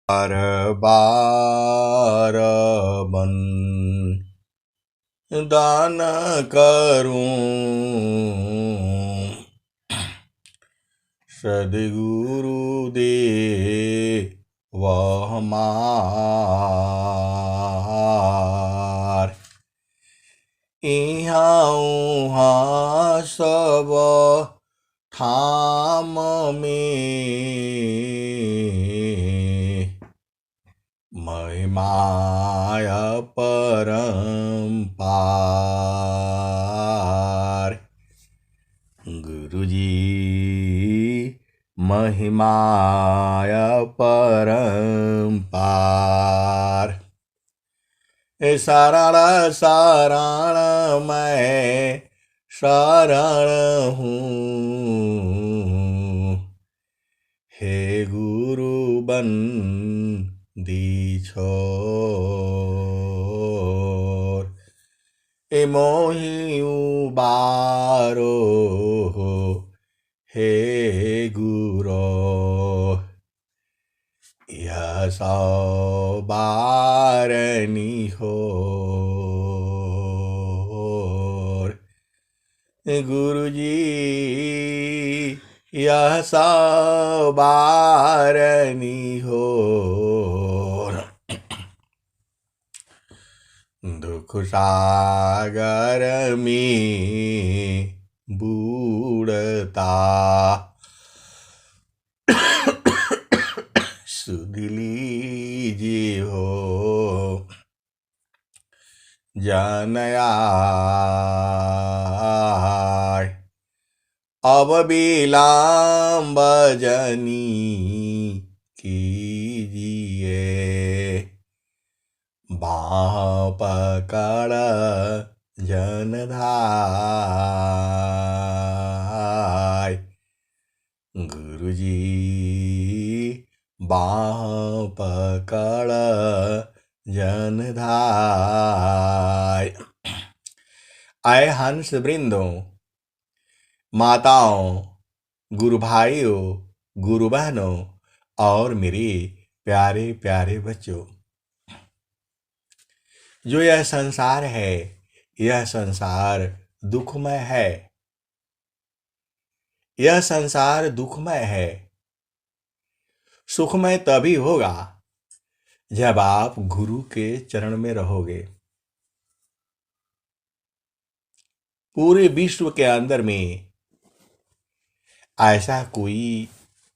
बार बार बन दान करूं, सद्गुरु दे वह हमार। इहाँ उहाँ सब ठाम में महिमाय परम्पार। गुरुजी महिमाय परम्पार। शरण शरण मैं शरण हूँ, हे गुरु बन दीछोर। ए मोहि उबारो हे गुरो, यह सौ बारनी होर। गुरुजी यह सौ बारनी होर। दुख सागर में बूढ़ता सुध लीजिए हो जन आय। अब विलंब जनी कीजिए, बाँह पकड़ जन धाय। गुरुजी बाँह पकड़ जन धाय। आए हंस वृंदों, माताओं, गुरु भाइयों, गुरु बहनों और मेरे प्यारे प्यारे बच्चों, जो यह संसार है, यह संसार दुखमय है। यह संसार दुखमय है। सुखमय तभी होगा जब आप गुरु के चरण में रहोगे। पूरे विश्व के अंदर में ऐसा कोई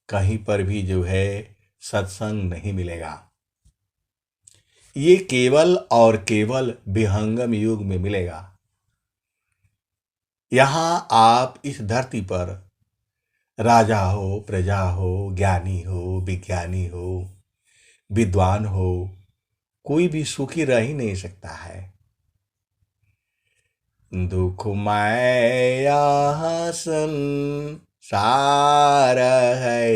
कहीं पर भी जो है सत्संग नहीं मिलेगा। ये केवल और केवल विहंगम युग में मिलेगा। यहां आप इस धरती पर राजा हो, प्रजा हो, ज्ञानी हो, विज्ञानी हो, विद्वान हो, कोई भी सुखी रह ही नहीं सकता है। दुखमय यह संसार है,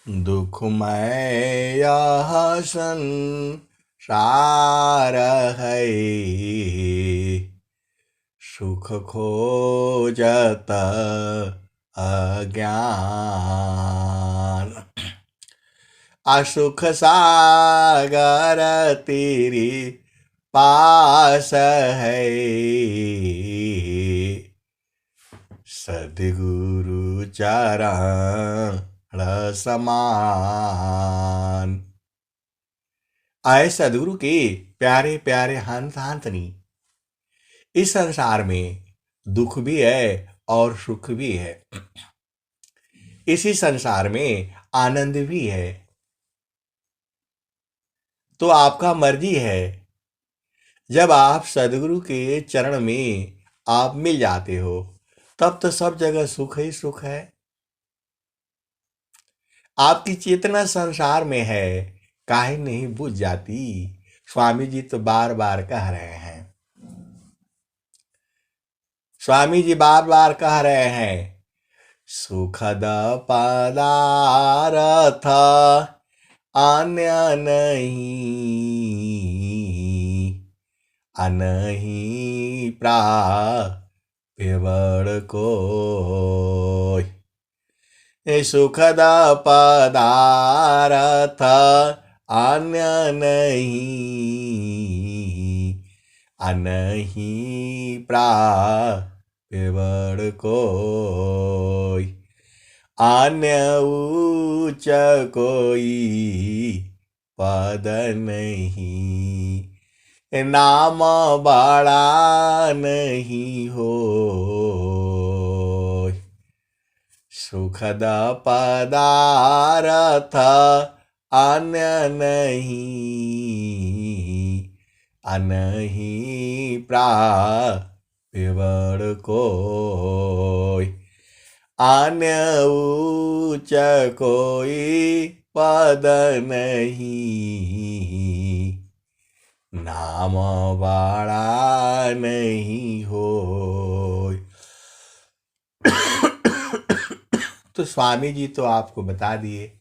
दुखमय यह संसार है, सुख खोजत अज्ञान। असुख सागर तेरे पास है, सद्गुरु चरण समान। आए सद्गुरु के प्यारे प्यारे हंस हंसनी, इस संसार में दुख भी है और सुख भी है। इसी संसार में आनंद भी है। तो आपका मर्जी है, जब आप सद्गुरु के चरण में आप मिल जाते हो तब तो सब जगह सुख ही सुख है। आपकी चेतना संसार में है, काहे नहीं बुझ जाती। स्वामी जी तो बार बार कह रहे हैं, स्वामी जी बार बार कह रहे हैं, सुखद पदार्थ अन्य नहीं, अनहि प्राप्ति पेवड़ कोई। सुखद पदारथ अन्य नहीं, अनहीं पेवड़ कोई। अन्य उच्च कोई पद नहीं, नाम बड़ा नहीं हो। सुखद पदारथ अन्य नहीं, अनहीं पेवड़ कोई। अन्य उच्च कोई पद नहीं, नाम बड़ा नहीं हो। तो स्वामी जी तो आपको बता दिए,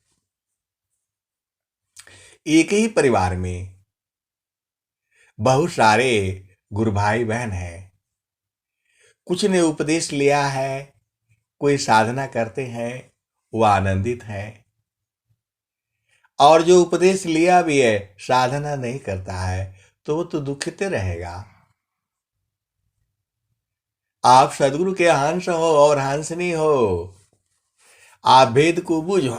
एक ही परिवार में बहुत सारे गुरु भाई बहन हैं। कुछ ने उपदेश लिया है, कोई साधना करते हैं, वो आनंदित हैं, और जो उपदेश लिया भी है साधना नहीं करता है तो वो तो दुखित रहेगा। आप सदगुरु के हंस हो और हंसनी हो, आप भेद को बूझो।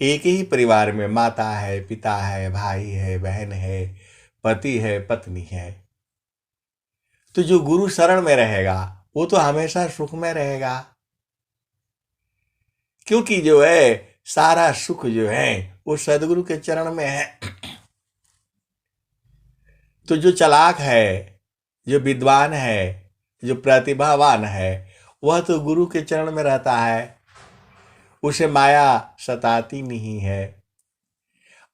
एक ही परिवार में माता है, पिता है, भाई है, बहन है, पति है, पत्नी है, तो जो गुरु शरण में रहेगा वो तो हमेशा सुख में रहेगा, क्योंकि जो है सारा सुख जो है वो सदगुरु के चरण में है। तो जो चालाक है, जो विद्वान है, जो प्रतिभावान है, वह तो गुरु के चरण में रहता है, उसे माया सताती नहीं है।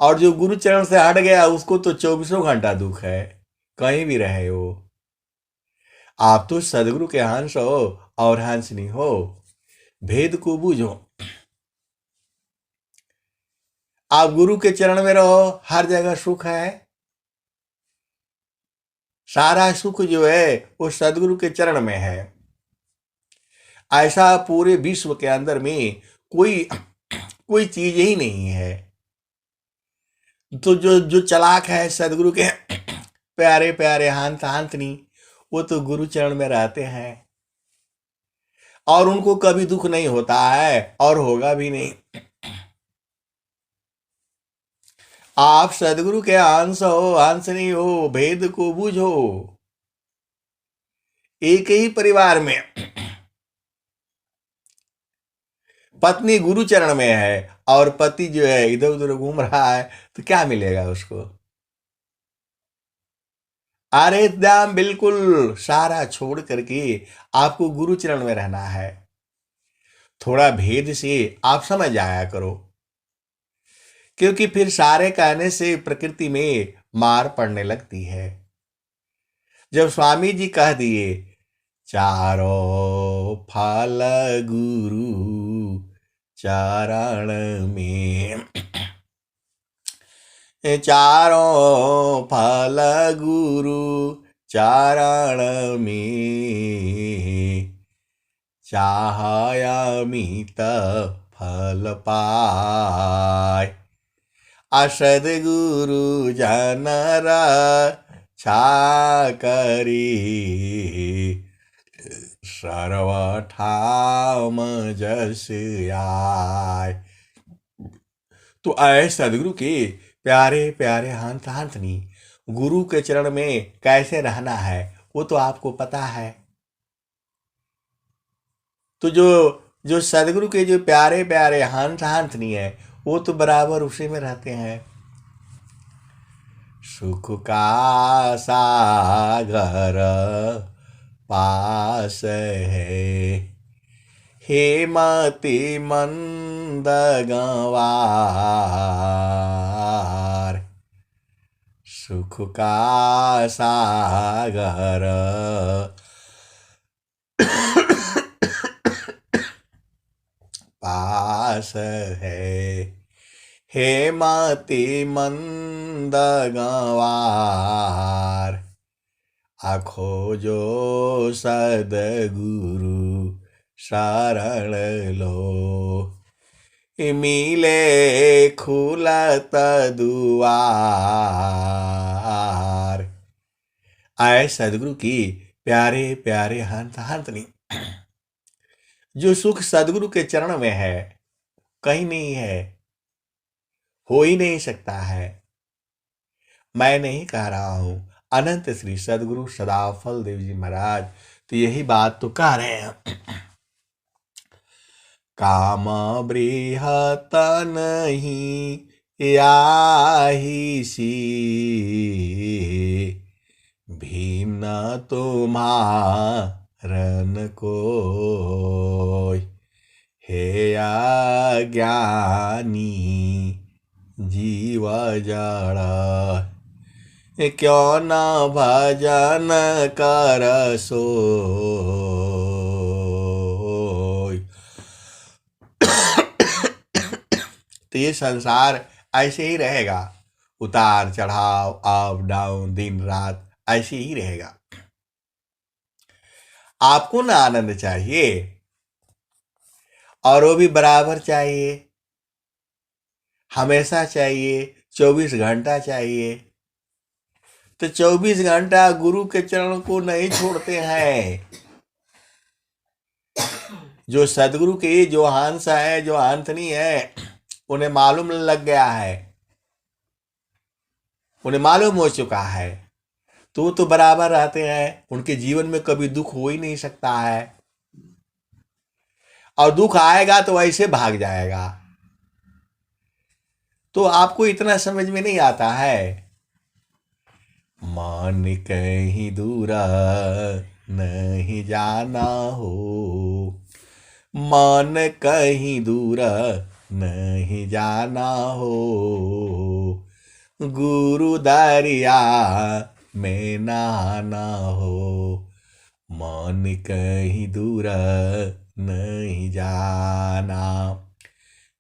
और जो गुरु चरण से हट गया उसको तो 24 घंटा दुख है, कहीं भी रहे हो। आप तो सदगुरु के हंस हो और हंसनी हो, भेद को बूझो। आप गुरु के चरण में रहो, हर जगह सुख है। सारा सुख जो है वो सदगुरु के चरण में है। ऐसा पूरे विश्व के अंदर में कोई कोई चीज ही नहीं है। तो जो जो चालाक है सदगुरु के प्यारे प्यारे हंस हंसनी, वो तो गुरु चरण में रहते हैं और उनको कभी दुख नहीं होता है और होगा भी नहीं। आप सदगुरु के अंश हो, हंसनी हो, भेद को बूझो। एक ही परिवार में पत्नी गुरु चरण में है और पति जो है इधर उधर घूम रहा है, तो क्या मिलेगा उसको? अरे एकदम बिल्कुल सारा छोड़ करके आपको गुरु चरण में रहना है। थोड़ा भेद से आप समझ आया करो, क्योंकि फिर सारे कहने से प्रकृति में मार पड़ने लगती है। जब स्वामी जी कह दिए चारों फल गुरु चरण में, चारों फल गुरु चरण में, चाह अमित फल पाय। असद गुरु जनर छा करी, सर्व ठाम जस आय। तो आए सदगुरु के प्यारे प्यारे हंस हंसनी, गुरु के चरण में कैसे रहना है वो तो आपको पता है। तो जो जो सदगुरु के जो प्यारे प्यारे हंस हंसनी है वो तो बराबर उसी में रहते हैं। सुख का सागर पास है, हेमति मंद गंवार। सुख का सागर पास है, हेमति मंद गंवार। आखो जो सदगुरु शरण लो, मिले खुलत दुआर। आए सदगुरु की प्यारे प्यारे हंत हंतनी। जो सुख सदगुरु के चरण में है कहीं नहीं है, हो ही नहीं सकता है। मैं नहीं कह रहा हूं, अनंत श्री सदगुरु सदाफल देव जी महाराज तो यही बात तो कह रहे हैं। काम बृहत नहीं याही सी, भिन्न तुम्हारन कोय, हे अज्ञानी जीव जड़, क्यों न भजन कर सोय। तो ये संसार ऐसे ही रहेगा, उतार चढ़ाव, अप डाउन, दिन रात ऐसे ही रहेगा। आपको ना आनंद चाहिए और वो भी बराबर चाहिए, हमेशा चाहिए, 24 घंटा चाहिए। तो 24 घंटा गुरु के चरण को नहीं छोड़ते हैं। जो सदगुरु के जो हंस है, जो हंसनी है, उन्हें मालूम लग गया है, उन्हें मालूम हो चुका है, तो बराबर रहते हैं। उनके जीवन में कभी दुख हो ही नहीं सकता है, और दुख आएगा तो ऐसे भाग जाएगा। तो आपको इतना समझ में नहीं आता है। मान कहीं दूर नहीं जाना हो, मान कहीं दूर नहीं जाना हो, गुरु दरिया में नहाना हो, मान कहीं दूर नहीं जाना,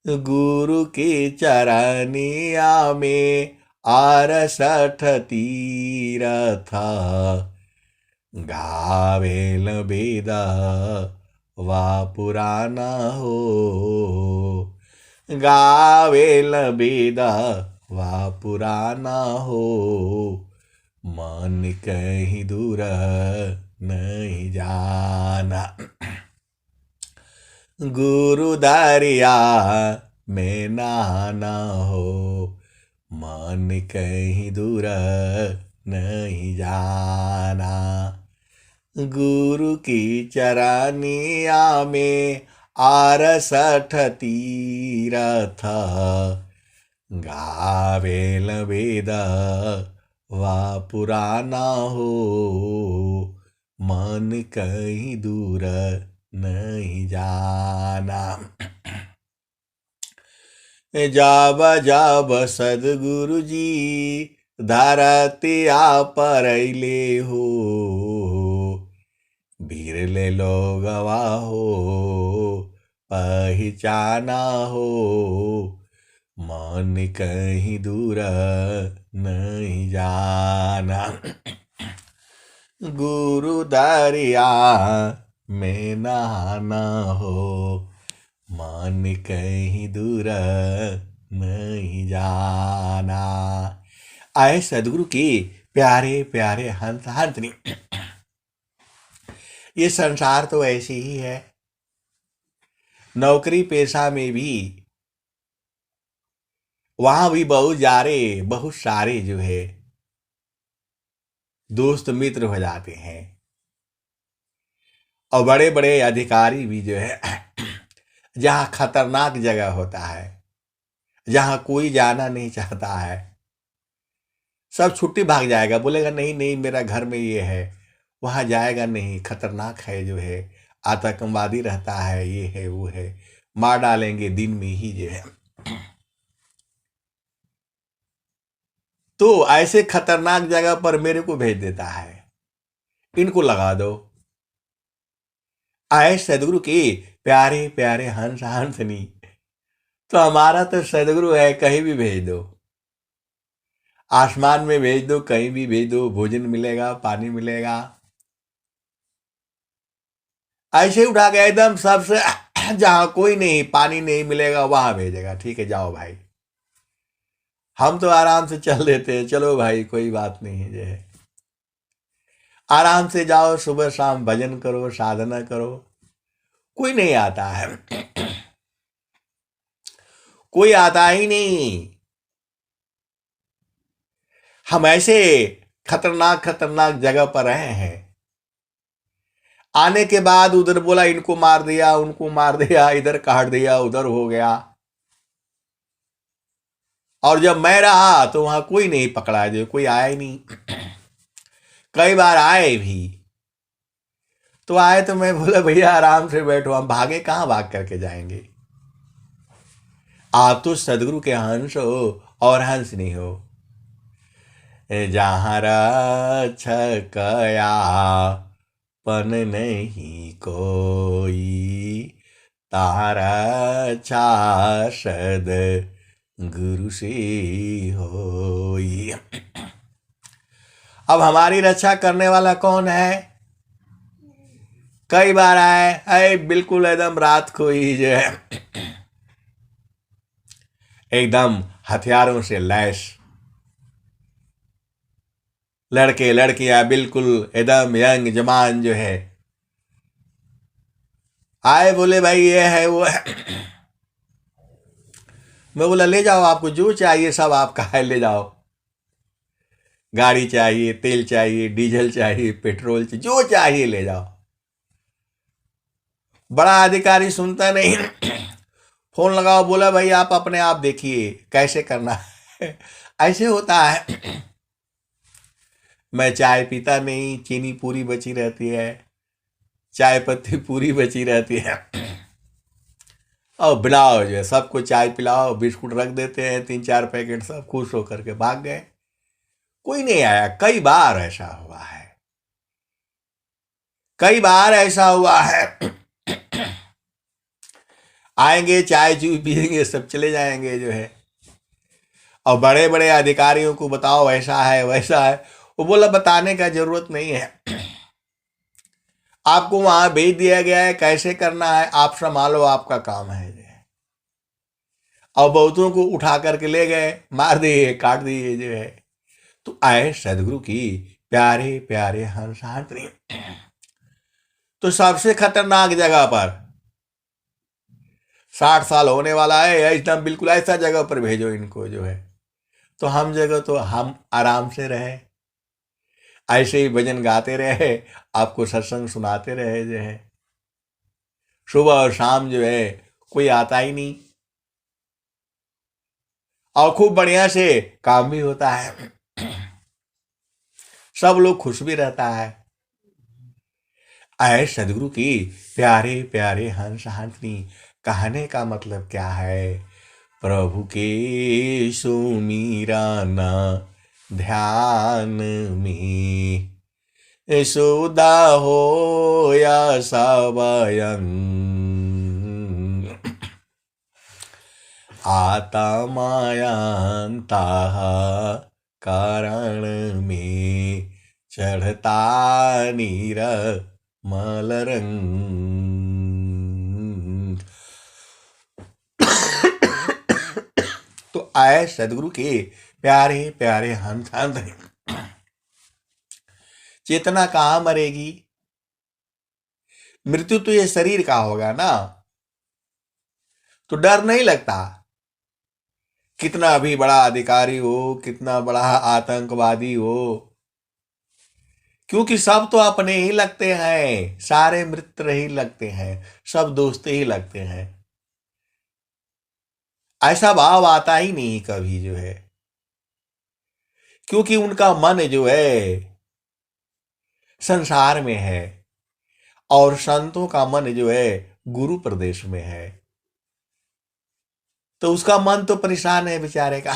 गुरु की चरनिया में 68 तीरथ, गावेल वेद वा पुराना हो, गावेल वेद वा पुराना हो, मन कहीं दूर नहीं जाना, गुरु दरिया में नहाना हो, मन कहीं दूर नहीं जाना, गुरु की चरनिया में 68 तीरथ, गावेल वेद वा पुराना हो, मन कहीं दूर नहीं जाना। जब जब सदगुरु जी धरतिया पर अइले हो, बिरले लोगवा हो पहचाना हो, मन कहीं दूर नहीं जाना, गुरु दरिया में नहाना हो, मन कहीं दूर नहीं जाना। आए सदगुरु की प्यारे प्यारे हंस हंसनी। ये संसार तो ऐसे ही है। नौकरी पेशा में भी वहां भी बहुत सारे जो है दोस्त मित्र हो जाते हैं, और बड़े बड़े अधिकारी भी जो है जहां खतरनाक जगह होता है, जहां कोई जाना नहीं चाहता है, सब छुट्टी भाग जाएगा, बोलेगा नहीं नहीं मेरा घर में ये है, वहां जाएगा नहीं, खतरनाक है, जो है आतंकवादी रहता है, ये है वो है, मार डालेंगे दिन में ही जो है। तो ऐसे खतरनाक जगह पर मेरे को भेज देता है, इनको लगा दो। आए सदगुरु के प्यारे प्यारे हंस हंसनी। तो हमारा तो सदगुरु है, कहीं भी भेज दो। आसमान में भेज दो, कहीं भी भेज दो, भोजन मिलेगा, पानी मिलेगा। ऐसे उठा के एकदम सबसे जहां कोई नहीं, पानी नहीं मिलेगा वहां भेजेगा। ठीक है जाओ भाई। हम तो आराम से चल देते हैं, चलो भाई कोई बात नहीं है जो है। आराम से जाओ, सुबह शाम भजन करो, साधना करो। कोई नहीं आता है, कोई आता ही नहीं। हम ऐसे खतरनाक खतरनाक जगह पर रहे हैं, आने के बाद उधर बोला इनको मार दिया, उनको मार दिया, इधर काट दिया, उधर हो गया। और जब मैं रहा तो वहां कोई नहीं पकड़ा, जो कोई आया ही नहीं। कई बार आए भी, तो आए तो मैं बोला भैया आराम से बैठो, हम भागे कहाँ, भाग करके जाएंगे। आप तो सदगुरु के हंस हो और हंस नहीं हो। जहाँ रक्षकया पन नहीं कोई, तारा सद गुरु से होई। अब हमारी रक्षा करने वाला कौन है? कई बार आए बिल्कुल एकदम रात को ही जो है एकदम हथियारों से लैस, लड़के लड़कियां बिल्कुल एकदम यंग जवान जो है आए, बोले भाई ये है वो है। मैं बोला ले जाओ, आपको जो चाहिए सब आपका है, ले जाओ। गाड़ी चाहिए, तेल चाहिए, डीजल चाहिए, पेट्रोल चाहिए, जो चाहिए ले जाओ। बड़ा अधिकारी सुनता नहीं। फोन लगाओ, बोला भाई आप अपने आप देखिए कैसे करना है। ऐसे होता है। मैं चाय पीता नहीं, चीनी पूरी बची रहती है, चाय पत्ती पूरी बची रहती है। और बिलाओ जो है सबको चाय पिलाओ, बिस्कुट रख देते हैं 3-4 पैकेट, सब खुश होकर के भाग गए। कोई नहीं आया। कई बार ऐसा हुआ है, कई बार ऐसा हुआ है। आएंगे, चाय चू पियेंगे, सब चले जाएंगे जो है। और बड़े बड़े अधिकारियों को बताओ ऐसा है वैसा है, वो बोला बताने का जरूरत नहीं है, आपको वहां भेज दिया गया है, कैसे करना है आप संभालो, आपका काम है जो है। और बहुतों को उठा करके ले गए, मार दिए, काट दिए जो है। तो आए सदगुरु की प्यारे प्यारे हंस हाथरी। तो सबसे खतरनाक जगह पर 60 साल होने वाला है, एकदम बिल्कुल ऐसा जगह पर भेजो इनको जो है। तो हम जगह तो हम आराम से रहे, ऐसे ही भजन गाते रहे, आपको सत्संग सुनाते रहे जो है। सुबह और शाम जो है कोई आता ही नहीं, और खूब बढ़िया से काम भी होता है, सब लोग खुश भी रहता है। आए सदगुरु की प्यारे प्यारे हंस हाथनी। कहने का मतलब क्या है? प्रभु के सुमीराना ध्यान में, सुधा हो या सवयं, आता मायांता कारण में, चढ़ता नीर मलरंग। तो आए सदगुरु के प्यारे प्यारे हंस हंस। चेतना कहां मरेगी? मृत्यु तो ये शरीर का होगा ना, तो डर नहीं लगता। कितना भी बड़ा अधिकारी हो, कितना बड़ा आतंकवादी हो, क्योंकि सब तो अपने ही लगते हैं, सारे मित्र ही लगते हैं, सब दोस्त ही लगते हैं। ऐसा भाव आता ही नहीं कभी जो है, क्योंकि उनका मन जो है संसार में है, और संतों का मन जो है गुरु प्रदेश में है। तो उसका मन तो परेशान है बेचारे का।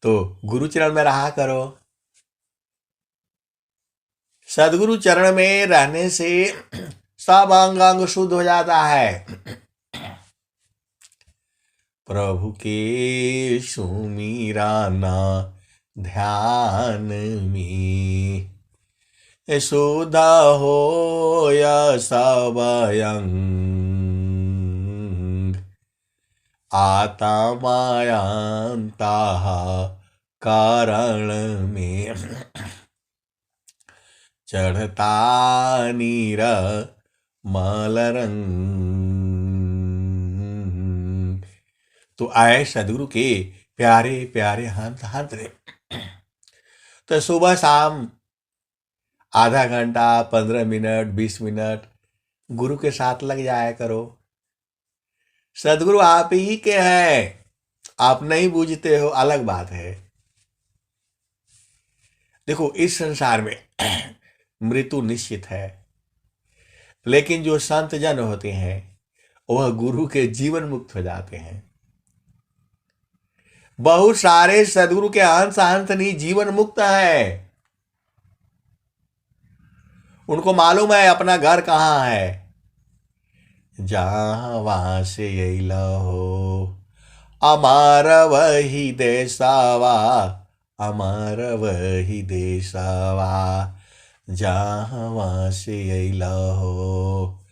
तो गुरु चरण में रहा करो। सदगुरु चरण में रहने से सब अंग अंग शुद्ध हो जाता है। प्रभु के सुमिराना ध्यान में, सुधा हो या सबयंग, आता मायांता कारण में, चढ़ता नीर मलरंग। तो आए सदगुरु के प्यारे प्यारे हंस हंस रे। तो सुबह शाम आधा घंटा 15 मिनट 20 मिनट गुरु के साथ लग जाया करो। सदगुरु आप ही के हैं, आप नहीं बूझते हो अलग बात है। देखो इस संसार में मृत्यु निश्चित है, लेकिन जो संत जन होते हैं वह गुरु के जीवन मुक्त हो जाते हैं। बहुत सारे सदगुरु के अंश अंतनी जीवन मुक्त है, उनको मालूम है अपना घर कहाँ है। जहां वहां से यही हो, अमर वही देसावा, अमर वही देसावा, जहां वहां से यही हो,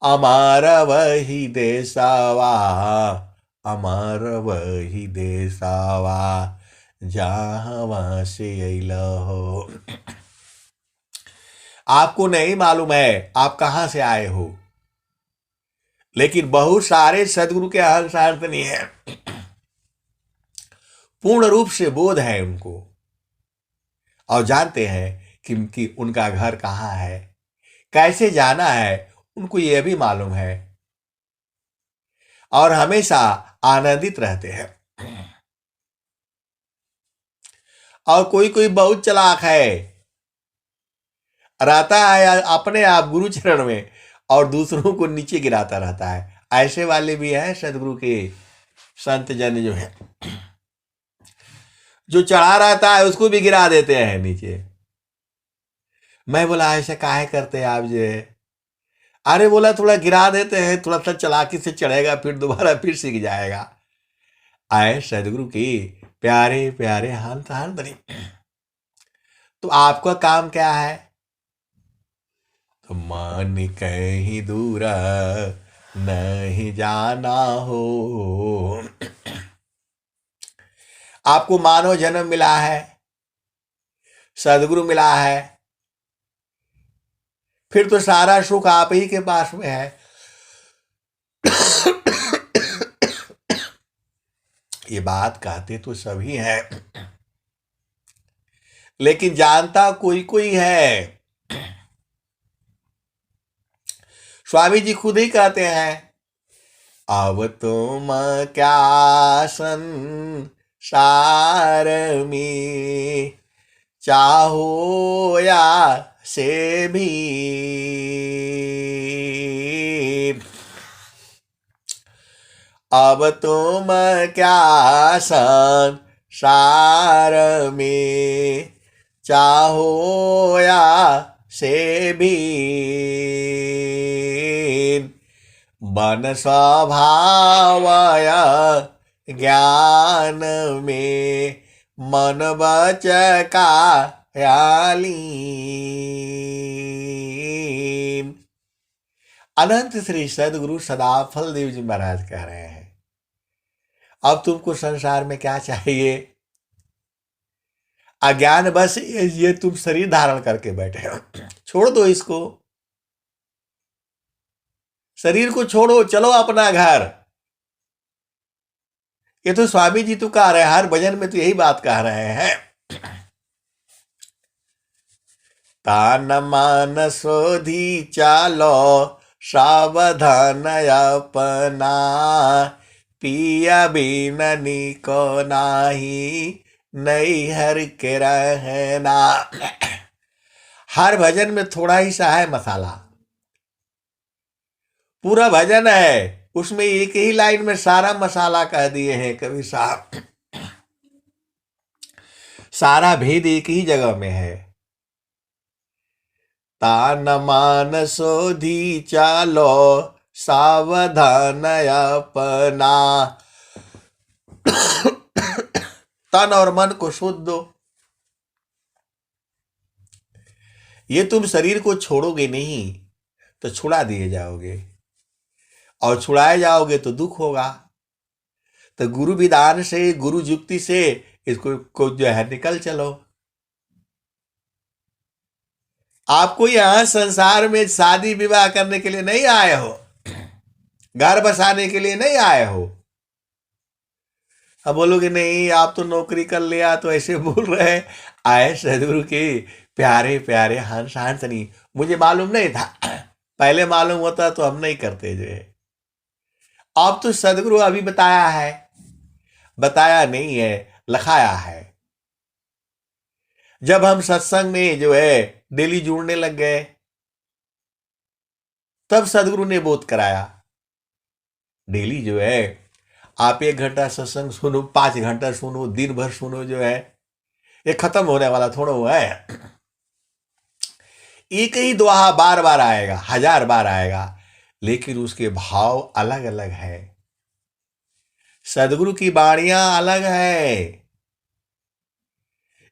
अमर वही देसावा, अमर वही देसावा, जहां वहां से यही हो। आपको नहीं मालूम है आप कहां से आए हो, लेकिन बहुत सारे सदगुरु के अंश नहीं है, पूर्ण रूप से बोध है उनको और जानते हैं कि उनका घर कहाँ है, कैसे जाना है, उनको यह भी मालूम है और हमेशा आनंदित रहते हैं। और कोई कोई बहुत चालाक है, रहता है अपने आप गुरु चरण में और दूसरों को नीचे गिराता रहता है। ऐसे वाले भी हैं सदगुरु के संत जन जो है, जो चढ़ा रहता है उसको भी गिरा देते हैं नीचे। मैं बोला ऐसे काहे करते हैं आप जे? अरे बोला थोड़ा गिरा देते हैं, थोड़ा सा चालाकी से चढ़ेगा फिर दोबारा फिर सीख जाएगा। आए सदगुरु की प्यारे प्यारे हाल हाल बनी। तो आपका काम क्या है? तो मन कहीं दूर नहीं जाना हो। आपको मानव जन्म मिला है, सदगुरु मिला है, फिर तो सारा सुख आप ही के पास में है। ये बात कहते तो सभी हैं, लेकिन जानता कोई कोई है। स्वामी जी खुद ही कहते हैं, अब तुम क्या संसार में चाहो या से भी, अब तुम क्या संसार में चाहो या से भी, बन स्वभावय ज्ञान में मन बच का लीन। अनंत श्री सदगुरु सदाफल देव जी महाराज कह रहे हैं, अब तुमको संसार में क्या चाहिए? अज्ञान बस ये तुम शरीर धारण करके बैठे हो, छोड़ दो इसको, शरीर को छोड़ो, चलो अपना घर। ये तो स्वामी जी तो कह रहे हैं, हर भजन में तो यही बात कह रहे हैं। तान मान सोधी चालो सावधान अपना, पिया बिननी को नाही नहीं हर के रहना। हर भजन में थोड़ा ही सा है मसाला, पूरा भजन है उसमें एक ही लाइन में सारा मसाला कह दिए हैं कवि साहब। सारा भेद एक ही जगह में है। तान मान सोधी चालो सावधान अपना, तन और मन को शुद्ध दो। ये तुम शरीर को छोड़ोगे नहीं तो छुड़ा दिए जाओगे, और छुड़ाए जाओगे तो दुख होगा। तो गुरु विधान से, गुरु युक्ति से इसको को जो है निकल चलो। आपको यहां संसार में शादी विवाह करने के लिए नहीं आए हो, घर बसाने के लिए नहीं आए हो। अब बोलोगे नहीं आप तो नौकरी कर लिया तो ऐसे बोल रहे हैं। आए सदगुरु के प्यारे प्यारे हंस हंसनी। मुझे मालूम नहीं था, पहले मालूम होता तो हम नहीं करते जो है। अब तो सदगुरु अभी बताया है, बताया नहीं है, लिखाया है। जब हम सत्संग में जो है डेली जुड़ने लग गए, तब सदगुरु ने बोध कराया। डेली जो है आप 1 घंटा सत्संग सुनो, 5 घंटा सुनो, दिन भर सुनो, जो है ये खत्म होने वाला थोड़ा हुआ है। एक ही दोहा बार बार आएगा, 1000 बार आएगा, लेकिन उसके भाव अलग अलग है। सदगुरु की बाणियां अलग है।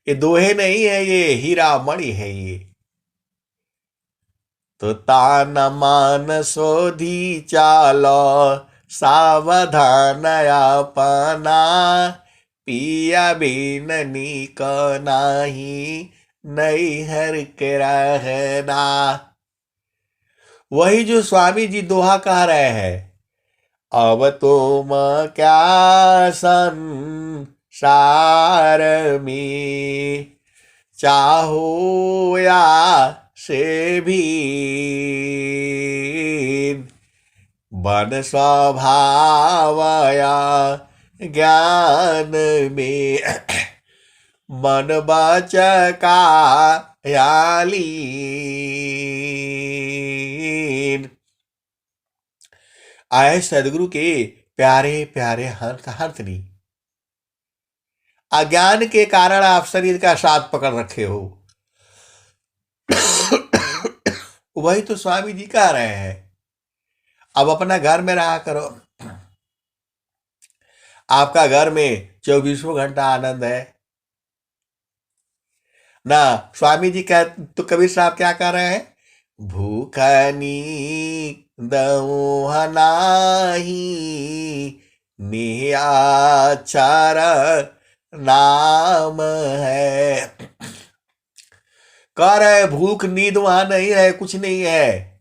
ये दोहे नहीं है, ये हीरा मणि है ये। तो तान मान सोधी चालो, सावधान अपना, पिया बिन नीक नाही, नैहर के रहना। वही जो स्वामी जी दोहा कह रहे हैं, अब तुम क्या संसार में, चाहो या से भी, बन स्वभावया ज्ञान में, मन बचका यालीन। आए सदगुरु के प्यारे प्यारे हंसनी। अज्ञान के कारण आप शरीर का साथ पकड़ रखे हो। वही तो स्वामी जी कह रहे हैं, अब अपना घर में रहा करो। आपका घर में 24 घंटा आनंद है ना। स्वामी जी कह, तो कबीर साहब क्या कह रहे हैं, भूखनी दही निहार नाम है। कह रहे भूख नींद वहां नहीं है, कुछ नहीं है।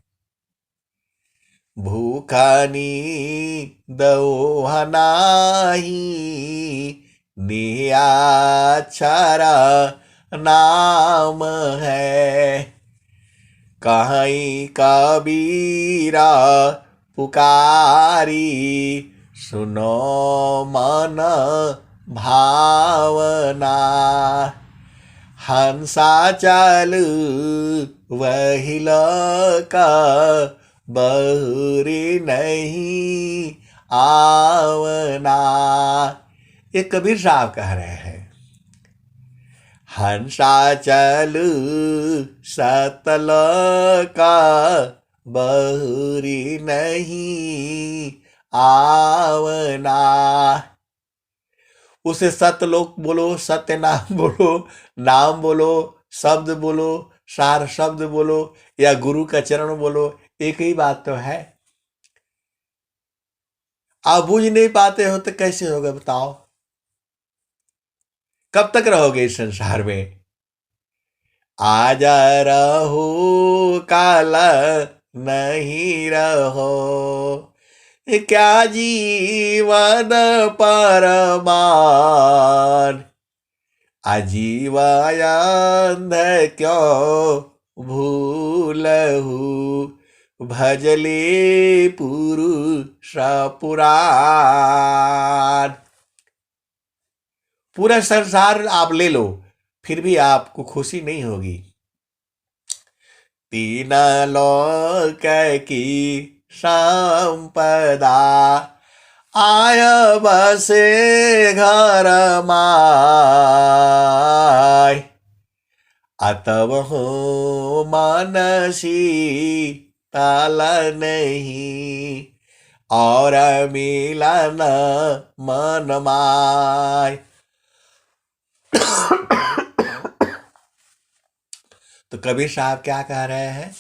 भूखनी दही निहार नाम है। कहीं कबीरा पुकारी, सुनो मन भावना, हंसा चल वही का, बहुरी नहीं आवना। ये कबीर साहब कह रहे हैं, हंसा चल सतल का, बहुरी नहीं आवना। उसे सतलोक बोलो, सत्य नाम बोलो, नाम बोलो, शब्द बोलो, सार शब्द बोलो, या गुरु का चरण बोलो, एक ही बात तो है। आप बुझ नहीं पाते हो तो कैसे होगा बताओ। कब तक रहोगे इस संसार में। आज रहो काल नहीं रहो, क्या जीवन परमान। आजीवायंध क्यों भूलहु, भजले पुरुष पुराण। पूरा संसार आप ले लो, फिर भी आपको खुशी नहीं होगी। 3 लोक की संपदा, आय बसे घर माय। अतव हो मानसी ताल नहीं, और मिलन मन माय। तो कबीर साहब क्या कह रहे हैं?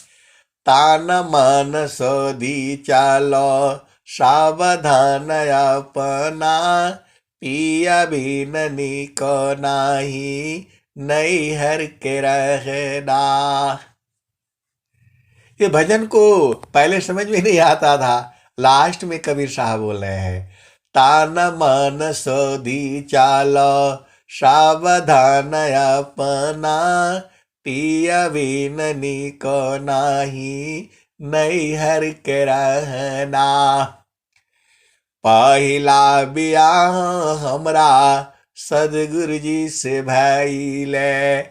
तान मन सोधी चलो सावधान अपना, पिया बिन निको नाही नैहर के रहना। ये भजन को पहले समझ में नहीं आता था, लास्ट में कबीर साहब बोल रहे हैं तान मन सोधी चालो सावधान अपना, पिया बिन निको नाही नैहर के रहना। पहला बियाह हमरा सदगुरु जी से भइले,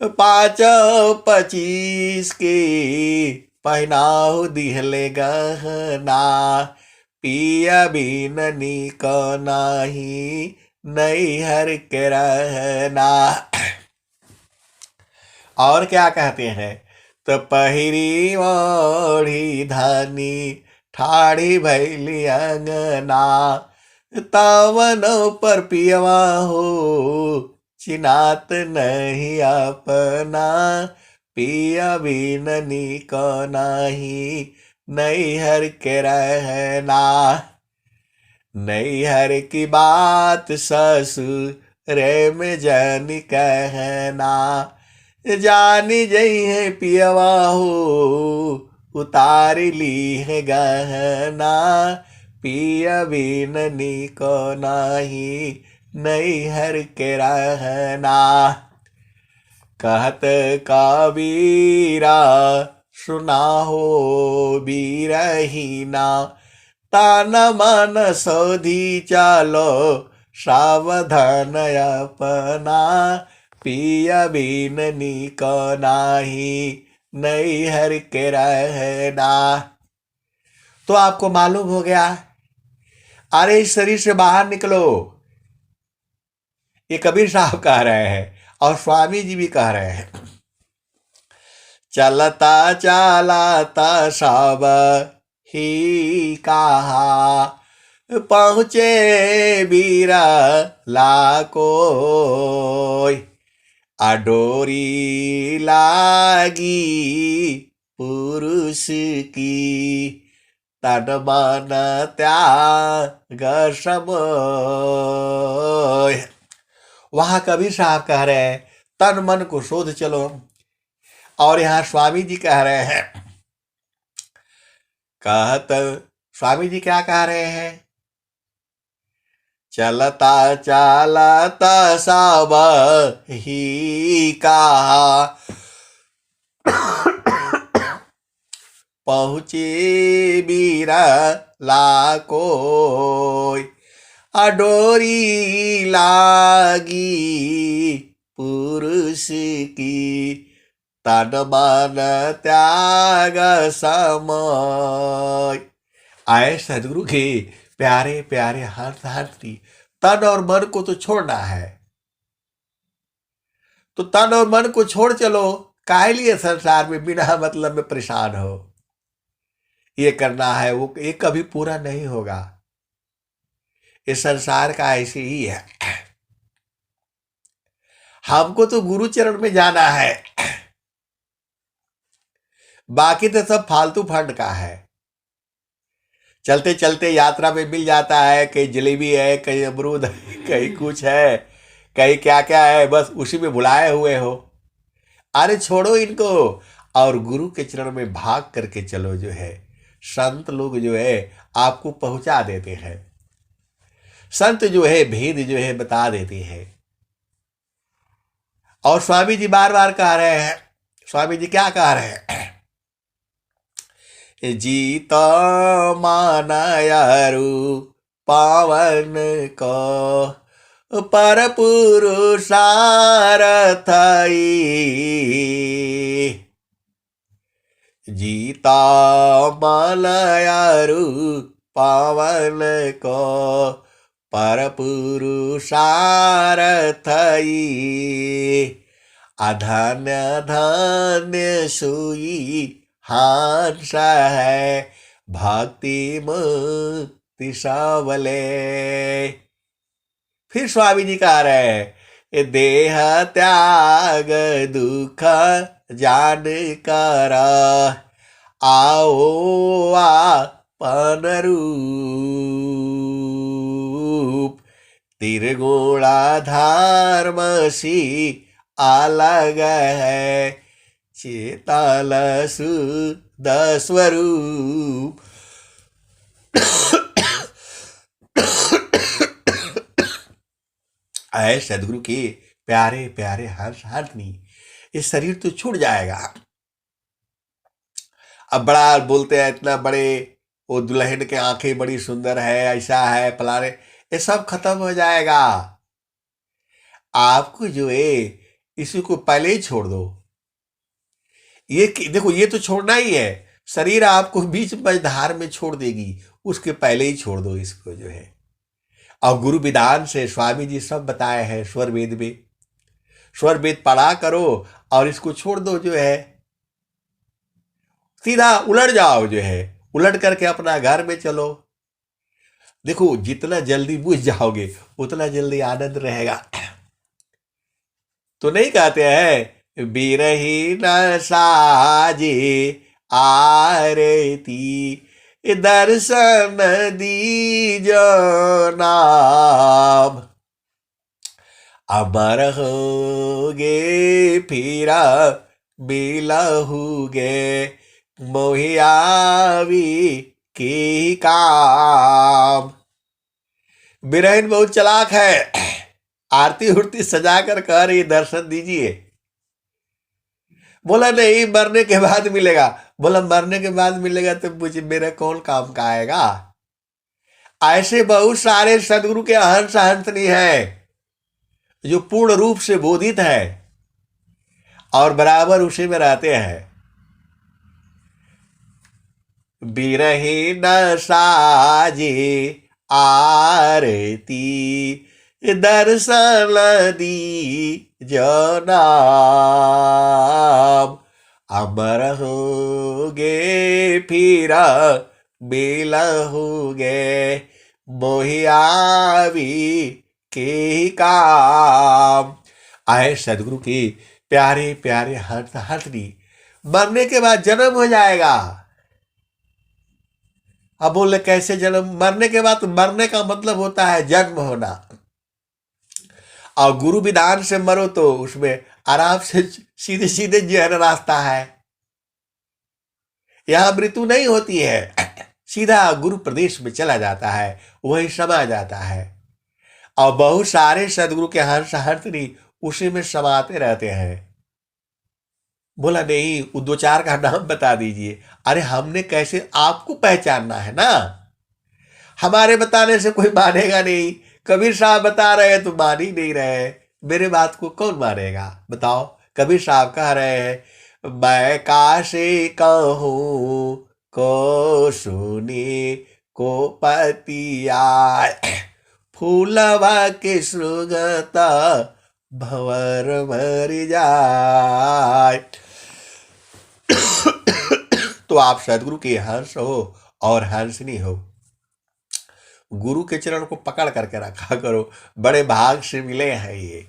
5-25 के पहनाऊ दिहले गहना, पिया बिन निको नाही नैहर के रहना। और क्या कहते हैं? तो पहिरी ओढ़ी धानी ठाड़ी भैली अंगना, तावन पर पियवा हो चिनात नहीं अपना, पिया बिन निको नाही नैहर के रहना। नैहर की बात ससुर में जन कहना, जानी जई है पियवा हो उतार ली है गहना, पिया बिन निको नाही नैहर के रहना। कहत कबीरा सुना हो बीरहीना, तान मन सोधी चालो सावधान अपना, पिया बिन निको नाही नैहर के रहना। तो आपको मालूम हो गया, अरे इस शरीर से बाहर निकलो, ये कबीर साहब कह रहे हैं और स्वामी जी भी कह रहे हैं। चलता चलाता सब ही कहा, पहुँचे बीरा लाको, अडोरी लागी पुरुष की, तन मन त्याग समोय। वहां कबीर साहब कह रहे हैं तन मन को शोध चलो, और यहाँ स्वामी जी कह रहे हैं, कहत स्वामी जी क्या कह रहे हैं? चलता चलता सब ही कहा, पहुँचे बीरा लाको, अडोरी लागी पुरुष की, तन मन त्याग समय। आए सदगुरु के प्यारे प्यारे हरदासी, तन और मन को तो छोड़ना है, तो तन और मन को छोड़ चलो, काहे लिए संसार में बिना मतलब में परेशान हो? ये करना है वो, ये कभी पूरा नहीं होगा। इस संसार का ऐसे ही है। हमको तो गुरु चरण में जाना है, बाकी तो सब फालतू फंड का है। चलते चलते यात्रा में मिल जाता है, कहीं जलेबी है, कहीं अमरूद है, कहीं कुछ है, कहीं क्या क्या है, बस उसी में भुलाए हुए हो। अरे छोड़ो इनको और गुरु के चरण में भाग करके चलो। जो है संत लोग जो है आपको पहुंचा देते हैं, संत जो है भेद जो है बता देते हैं। और स्वामी जी बार बार कह रहे हैं, स्वामी जी क्या कह रहे हैं? जीत मानयारु पावन को, पर पुरुषारथई, जीता मलयारु पावन को, पर पुरुषारथई, अधन्य धन्य सुई हंस है, भक्ति मुक्ति सबले। फिर स्वामी जी कह रहे हैं, ये देह त्याग दुख जान कर आओ आपन रूप। त्रिगुणा धर्मसी अलग है चेतन शुद्ध स्वरूप। आए सदगुरु के प्यारे प्यारे हर्ष हर्षनी, ये शरीर तो छूट जाएगा। अब बड़ा बोलते हैं इतना बड़े, वो दुल्हन के आंखें बड़ी सुंदर है, ऐसा है फलाने, ये सब खत्म हो जाएगा। आपको जो है इसी को पहले ही छोड़ दो। ये देखो, ये तो छोड़ना ही है, शरीर आपको बीच मझधार में छोड़ देगी, उसके पहले ही छोड़ दो इसको जो है। अब गुरु विधान से स्वामी जी सब बताए हैं स्वर वेद में, स्वर वेद पढ़ा करो और इसको छोड़ दो जो है, सीधा उलट जाओ जो है, उलट करके अपना घर में चलो। देखो जितना जल्दी बुझ जाओगे उतना जल्दी आनंद रहेगा। तो नहीं कहते हैं बिरही न साजे आरती दर्शन दीजो नाम। अमर होगे फिरा मिलहुगे मोहियावी की काम। बिरहन बहुत चालाक है, आरती उरती सजा कर कह रही दर्शन दीजिए। बोला नहीं मरने के बाद मिलेगा। बोला मरने के बाद मिलेगा तो मुझे मेरा कौन काम का आएगा। ऐसे बहुत सारे सदगुरु के हंस हंसनी है जो पूर्ण रूप से बोधित है और बराबर उसी में रहते हैं। बिरही न साजे आरती दर्शन दी जो नाम। अमर होगे फिर मिलहुगे मोहियावी के काम। आए सदगुरु के प्यारे प्यारे हर्ष हर्षनी, मरने के बाद जन्म हो जाएगा। अब बोले कैसे जन्म? मरने के बाद, मरने का मतलब होता है जन्म होना, और गुरु विधान से मरो तो उसमें आराम से सीधे सीधे जो है रास्ता है। यहां मृत्यु नहीं होती है, सीधा गुरु प्रदेश में चला जाता है, वही समा जाता है। और बहुत सारे सदगुरु के हर्ष हर्षनी उसी में समाते रहते हैं। बोला नहीं, वो दो चार का नाम बता दीजिए। अरे हमने कैसे, आपको पहचानना है ना, हमारे बताने से कोई मानेगा नहीं। कबीर साहब बता रहे हैं तो मान ही नहीं रहे, मेरे बात को कौन मानेगा बताओ। कबीर साहब कह रहे हैं, मैं काशी कहूँ को सुनी को पतिया फूलवा के सुगता भंवर मर जाए। तो आप सदगुरु के हंस हो और हंसनी हो, गुरु के चरण को पकड़ करके रखा करो, बड़े भाग से मिले हैं ये।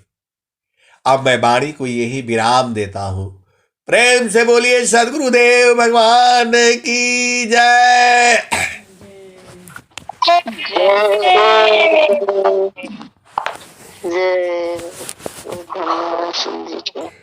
अब मैं वाणी को यही विराम देता हूं। प्रेम से बोलिए सदगुरुदेव भगवान की जय। जय। धन्यवाद।